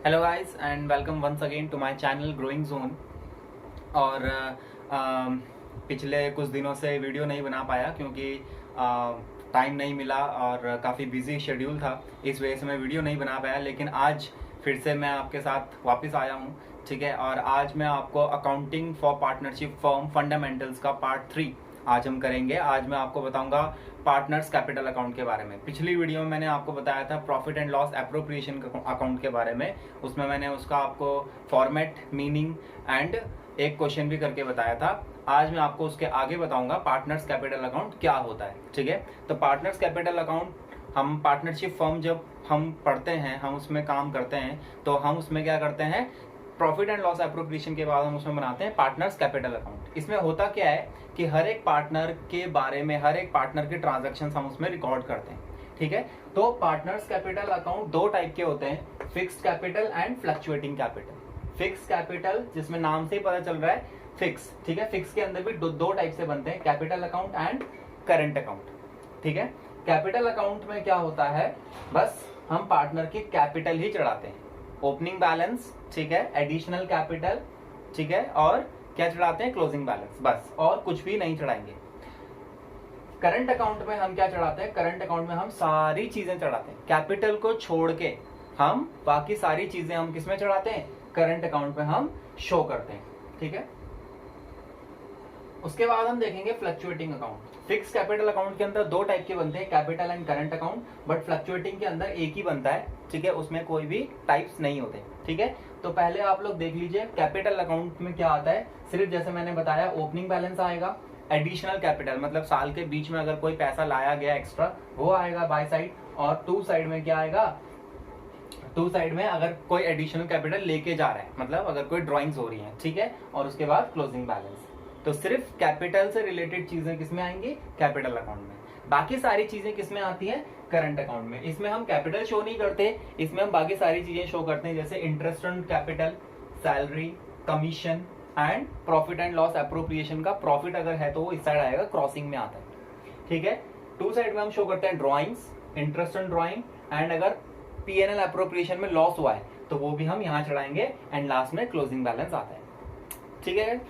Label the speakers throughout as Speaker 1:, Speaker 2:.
Speaker 1: Hello guys and welcome once again to my channel growing zone. और पिछले कुछ दिनों से वीडियो नहीं बना पाया क्योंकि टाइम नहीं मिला और काफ़ी बिजी शेड्यूल था, इस वजह से मैं वीडियो नहीं बना पाया। लेकिन आज फिर से मैं आपके साथ वापस आया हूँ, ठीक है। और आज मैं आपको accounting for partnership firm fundamentals का पार्ट 3 आज हम करेंगे। आज मैं आपको बताऊंगा पार्टनर्स कैपिटल अकाउंट के बारे में। पिछली वीडियो में मैंने आपको बताया था profit and loss appropriation account के बारे में। उसमें मैंने उसका आपको फॉर्मेट, मीनिंग एंड एक क्वेश्चन भी करके बताया था। आज मैं आपको उसके आगे बताऊंगा पार्टनर्स कैपिटल अकाउंट क्या होता है, ठीक है। तो पार्टनर्स कैपिटल अकाउंट, हम पार्टनरशिप फर्म जब हम पढ़ते हैं, हम उसमें काम करते हैं, तो हम उसमें क्या करते हैं, प्रॉफिट एंड लॉस एप्रोप्रिएशन के बाद हम उसमें बनाते हैं पार्टनर्स कैपिटल अकाउंट। इसमें होता क्या है कि हर एक पार्टनर के बारे में, हर एक पार्टनर के ट्रांजैक्शंस हम उसमें रिकॉर्ड करते हैं, ठीक है। तो पार्टनर्स कैपिटल अकाउंट दो टाइप के होते हैं, fixed capital and fluctuating capital. Fixed capital जिसमें नाम से ही पता चल रहा है फिक्स, ठीक है। फिक्स के अंदर भी दो टाइप से बनते हैं, capital account and current account, ठीक है। कैपिटल अकाउंट में क्या होता है, बस हम पार्टनर की कैपिटल ही चढ़ाते हैं, ओपनिंग बैलेंस, ठीक है, एडिशनल कैपिटल, ठीक है, और क्या चढ़ाते हैं, क्लोजिंग बैलेंस, बस, और कुछ भी नहीं चढ़ाएंगे। करंट अकाउंट में हम क्या चढ़ाते हैं, करंट अकाउंट में हम सारी चीजें चढ़ाते हैं, कैपिटल को छोड़ के हम बाकी सारी चीजें हम किसमें चढ़ाते हैं, करंट अकाउंट में हम शो करते हैं, ठीक है। उसके बाद हम देखेंगे fluctuating account. Fix capital account के अंदर दो टाइप के बनते हैं, capital and current account, but fluctuating के अंदर एक ही बनता है, ठीक है, उसमें कोई भी टाइप्स नहीं होते, ठीक है। तो पहले आप लोग देख लीजिए कैपिटल अकाउंट में क्या आता है। सिर्फ जैसे मैंने बताया ओपनिंग बैलेंस आएगा, एडिशनल कैपिटल मतलब साल के बीच में अगर कोई पैसा लाया गया एक्स्ट्रा वो आएगा बाय साइड, और टू साइड में क्या आएगा, टू साइड में अगर कोई एडिशनल कैपिटल लेके जा रहा है, मतलब अगर कोई ड्रॉइंग्स हो रही है, ठीक है, और उसके बाद क्लोजिंग बैलेंस। तो सिर्फ कैपिटल से रिलेटेड चीजें किसमें आएंगी, कैपिटल अकाउंट में। बाकी सारी चीजें किसमें आती है, करंट अकाउंट में। इसमें हम कैपिटल शो नहीं करते, इसमें हम बाकी सारी चीजें शो करते हैं, जैसे interest on capital, salary, commission and profit and loss appropriation का प्रॉफिट अगर है तो वो इस साइड आएगा, क्रॉसिंग में आता है, ठीक है। टू साइड में हम शो करते हैं drawings, interest on drawing, and अगर पीएनएल एप्रोप्रिएशन में लॉस हुआ है तो वो भी हम यहाँ चढ़ाएंगे, एंड लास्ट में क्लोजिंग बैलेंस आता है, ठीक है।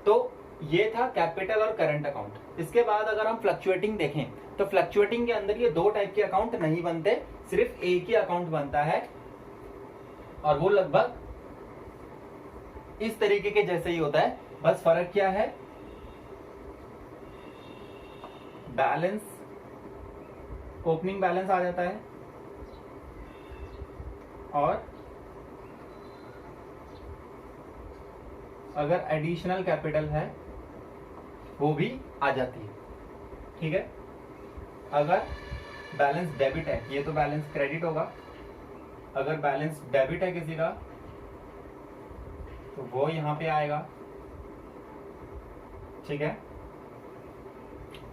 Speaker 1: तो ये था कैपिटल और करंट अकाउंट। इसके बाद अगर हम फ्लक्चुएटिंग देखें तो फ्लक्चुएटिंग के अंदर ये दो टाइप के अकाउंट नहीं बनते, सिर्फ एक ही अकाउंट बनता है, और वो लगभग इस तरीके के जैसे ही होता है। बस फर्क क्या है, बैलेंस, ओपनिंग बैलेंस आ जाता है, और अगर एडिशनल कैपिटल है वो भी आ जाती है, ठीक है। अगर बैलेंस डेबिट है, ये तो बैलेंस क्रेडिट होगा, अगर बैलेंस डेबिट है किसी का तो वो यहां पे आएगा, ठीक है।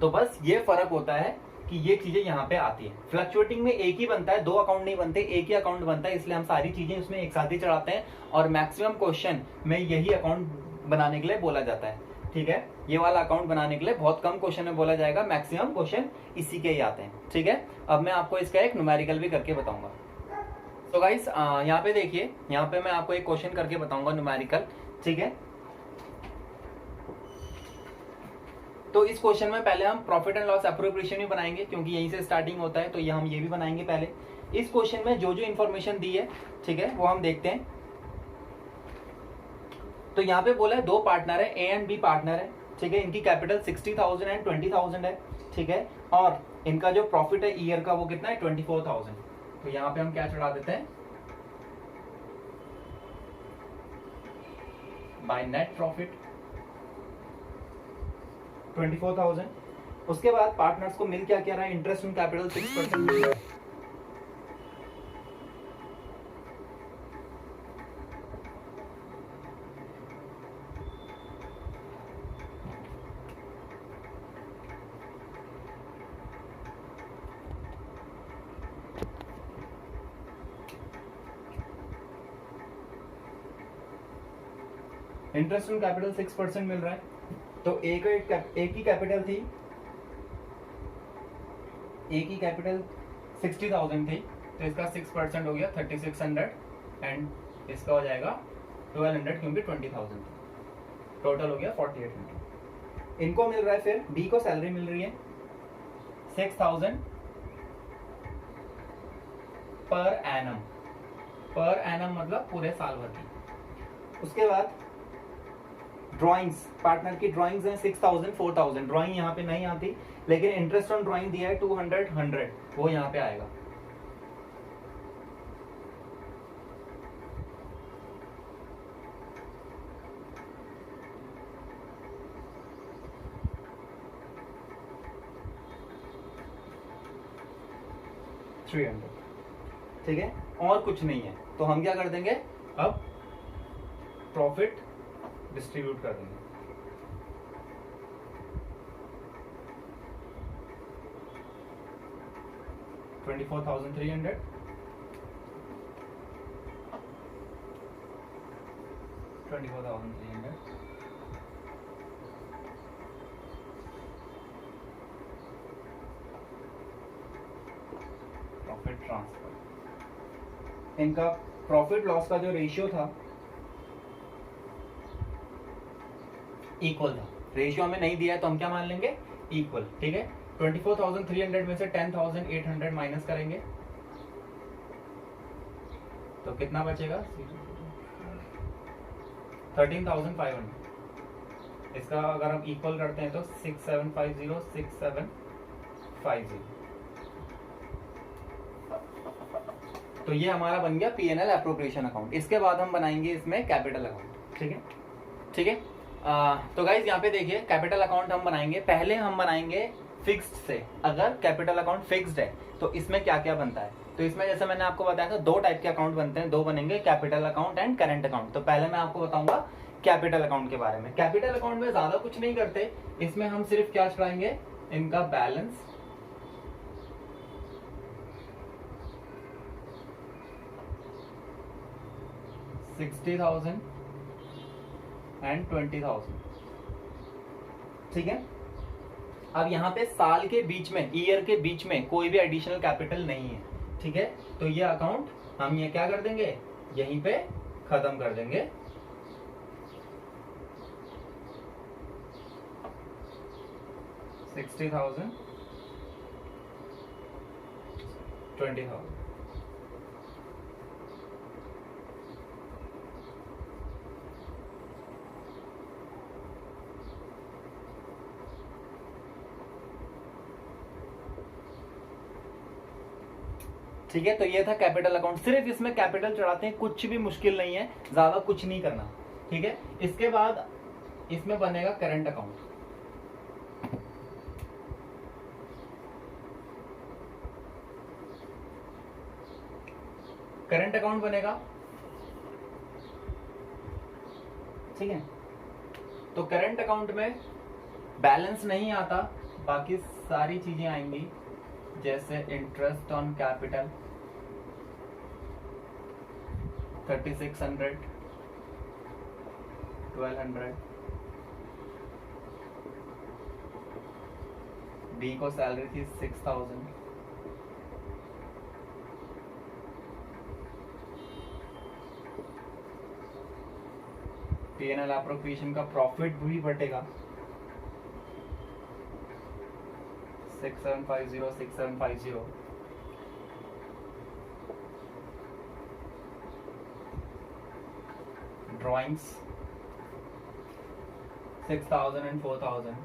Speaker 1: तो बस ये फर्क होता है कि ये चीजें यहाँ पे आती है। फ्लक्चुएटिंग में एक ही बनता है, दो अकाउंट नहीं बनते, एक ही अकाउंट बनता है, इसलिए हम सारी चीजें उसमें एक साथ ही चढ़ाते हैं, और मैक्सिमम क्वेश्चन में यही अकाउंट बनाने के लिए बोला जाता है, ठीक है। ये वाला अकाउंट बनाने के लिए बहुत कम क्वेश्चन में बोला जाएगा, मैक्सिमम क्वेश्चन इसी के ही आते हैं, ठीक है। अब मैं आपको इसका एक न्यूमेरिकल भी करके बताऊंगा। तो गाइस यहाँ पे देखिए, यहाँ पे मैं आपको एक क्वेश्चन करके बताऊंगा न्यूमेरिकल, ठीक है। तो इस क्वेश्चन में पहले हम प्रॉफिट एंड लॉस एप्रोप्रिएशन भी बनाएंगे क्योंकि यहीं से स्टार्टिंग होता है, तो ये हम ये भी बनाएंगे पहले। इस क्वेश्चन में जो जो इन्फॉर्मेशन दी है, ठीक है, वो हम देखते हैं। तो यहाँ पे बोला है दो पार्टनर है, ए एंड बी पार्टनर है, ठीक है, इनकी कैपिटल 60,000 एंड 20,000 है, ठीक है, और इनका जो प्रॉफिट है ईयर का वो कितना है, 24,000। तो यहाँ पे हम क्या चढ़ा देते हैं, बाय नेट प्रॉफिट 24,000। उसके बाद पार्टनर्स को मिल क्या क्या रहा है, इंटरेस्ट ऑन कैपिटल 6% मिल रहा है, इंटरेस्ट ऑन कैपिटल 6% मिल रहा है। तो एक ही कैपिटल थी, एक ही कैपिटल 60,000 थी, तो इसका 6% हो गया 3600 एंड इसका हो जाएगा 1200 क्योंकि 20,000 टोटल हो गया 4800। इनको मिल रहा है, फिर बी को सैलरी मिल रही है 6,000 पर एनम। पर एनम मतलब पूरे साल भर की। उसके बाद ड्राइंग्स, पार्टनर की ड्राइंग्स हैं 6,000 4,000। ड्राइंग यहाँ पे नहीं आती, लेकिन इंटरेस्ट ऑन ड्राइंग दिया है 200 100, वो यहाँ पे आएगा। ठीक है, और कुछ नहीं है, तो हम क्या कर देंगे, अब प्रॉफिट डिस्ट्रीब्यूट कर देंगे। $24,300 $24,300 प्रॉफिट ट्रांसफर। इनका प्रॉफिट लॉस का जो रेशियो था इक्वल था, रेशियो हमें नहीं दिया है तो हम क्या मान लेंगे, इक्वल। ठीक है, 24,300 में से 10,800 माइनस करेंगे तो कितना बचेगा, 13,500। इसका अगर हम इक्वल करते हैं तो 6750 6750। तो ये हमारा बन गया P&L एप्रोप्रिएशन अकाउंट। इसके बाद हम बनाएंगे इसमें कैपिटल अकाउंट। ठीक है, ठीक है। तो गाइज यहाँ पे देखिए, कैपिटल अकाउंट हम बनाएंगे, पहले हम बनाएंगे फिक्स्ड से। अगर कैपिटल अकाउंट फिक्स्ड है तो इसमें क्या क्या बनता है, तो इसमें जैसे मैंने आपको बताया था दो टाइप के अकाउंट बनते हैं, दो बनेंगे, capital account and current account. तो पहले मैं आपको बताऊंगा कैपिटल अकाउंट के बारे में। कैपिटल अकाउंट में ज्यादा कुछ नहीं करते, इसमें हम सिर्फ क्या चढ़ाएंगे, इनका बैलेंस, $60,000 एंड 20,000। ठीक है, अब यहाँ पे साल के बीच में, ईयर के बीच में कोई भी एडिशनल कैपिटल नहीं है। ठीक है, तो ये अकाउंट हम ये क्या कर देंगे, यहीं पे खत्म कर देंगे। $60,000 $20,000। ठीक है, तो ये था कैपिटल अकाउंट। सिर्फ इसमें कैपिटल चढ़ाते हैं, कुछ भी मुश्किल नहीं है, ज्यादा कुछ नहीं करना। ठीक है, इसके बाद इसमें बनेगा करंट अकाउंट। करंट अकाउंट बनेगा। ठीक है, तो करंट अकाउंट में बैलेंस नहीं आता, बाकी सारी चीजें आएंगी, जैसे इंटरेस्ट ऑन कैपिटल 3,600 1,200, बी को सैलरी थी 6,000, P&L एप्रोप्रिएशन का प्रॉफिट भी बटेगा 6750 6750। Drawings 6,000 and 4,000।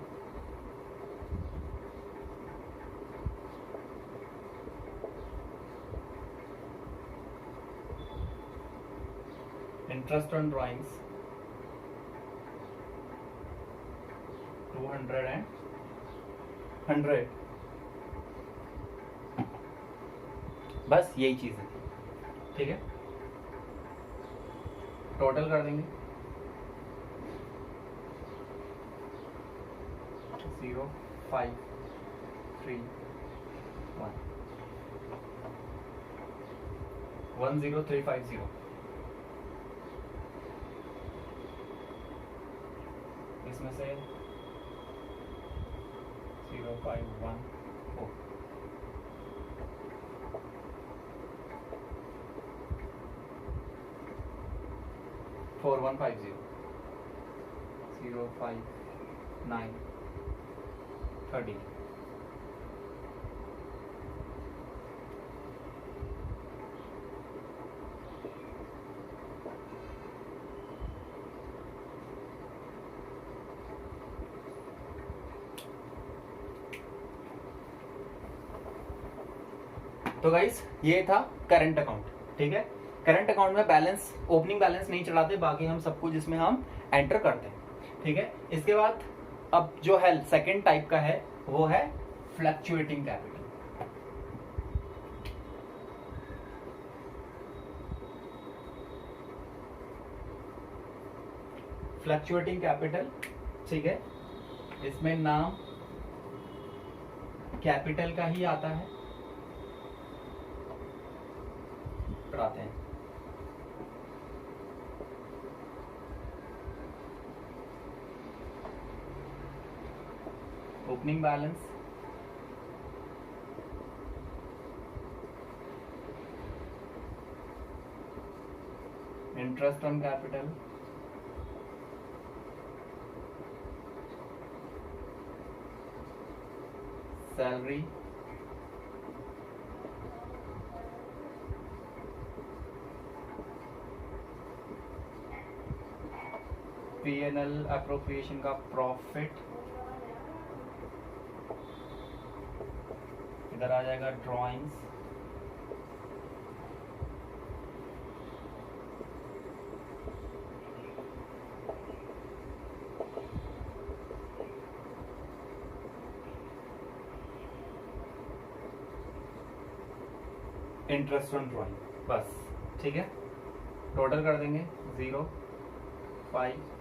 Speaker 1: Interest on drawings 200 and 100। बस यही चीज है। ठीक है, टोटल कर देंगे 0 5 3 1 10350। इसमें से 0514 $10350 4150 059 13। तो गाइस ये था करंट अकाउंट, ठीक है। करंट अकाउंट में बैलेंस, ओपनिंग बैलेंस नहीं चढ़ाते, बाकी हम सब कुछ इसमें हम एंटर करते हैं, ठीक है। इसके बाद अब जो है सेकंड टाइप का है वो है फ्लक्चुएटिंग कैपिटल। फ्लक्चुएटिंग कैपिटल, ठीक है, इसमें नाम कैपिटल का ही आता है, पढ़ाते हैं। Opening balance, interest on capital, salary, P&L appropriation का प्रॉफिट, इधर आ जाएगा ड्राइंग्स, इंटरेस्ट ऑन ड्राइंग, बस, ठीक है। टोटल कर देंगे 0 5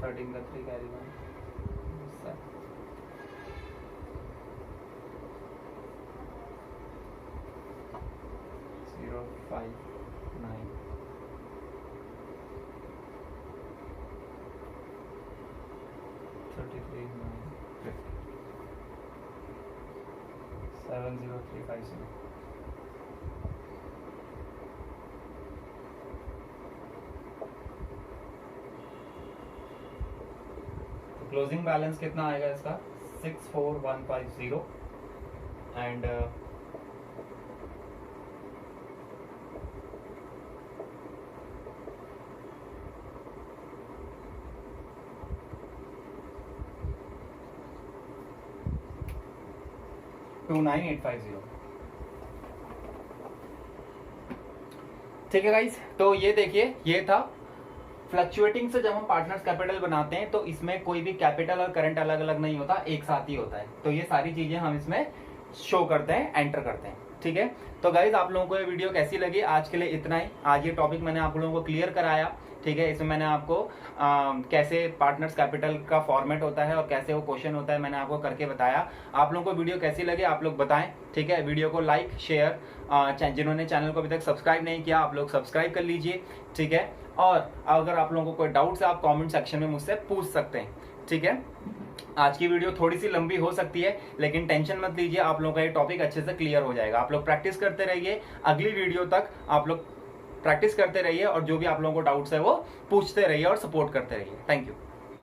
Speaker 1: 13 का 3 कैरी 1 0 5 9 33 9 50 7 0 3 5 0। क्लोजिंग बैलेंस कितना आएगा इसका 64150 एंड $29,850। ठीक है गाइस, तो ये देखिए, ये था फ्लक्चुएटिंग से जब हम पार्टनर्स कैपिटल बनाते हैं तो इसमें कोई भी कैपिटल और करंट अलग अलग नहीं होता, एक साथ ही होता है। तो ये सारी चीजें हम इसमें शो करते हैं, एंटर करते हैं, ठीक है। तो गाइज आप लोगों को ये वीडियो कैसी लगी, आज के लिए इतना ही। आज ये टॉपिक मैंने आप लोगों को क्लियर कराया, ठीक है। इसमें मैंने आपको कैसे पार्टनर्स कैपिटल का फॉर्मेट होता है और कैसे वो क्वेश्चन होता है, मैंने आपको करके बताया। आप लोगों को वीडियो कैसी लगी आप लोग बताएं, ठीक है। वीडियो को लाइक शेयर, जिन्होंने चैनल को अभी तक सब्सक्राइब नहीं किया आप लोग सब्सक्राइब कर लीजिए, ठीक है। और अगर आप लोगों को कोई डाउट्स है आप कमेंट सेक्शन में मुझसे पूछ सकते हैं, ठीक है। आज की वीडियो थोड़ी सी लंबी हो सकती है, लेकिन टेंशन मत लीजिए, आप लोगों का ये टॉपिक अच्छे से क्लियर हो जाएगा। आप लोग प्रैक्टिस करते रहिए, अगली वीडियो तक आप लोग प्रैक्टिस करते रहिए और जो भी आप लोगों को डाउट्स है वो पूछते रहिए और सपोर्ट करते रहिए। Thank you.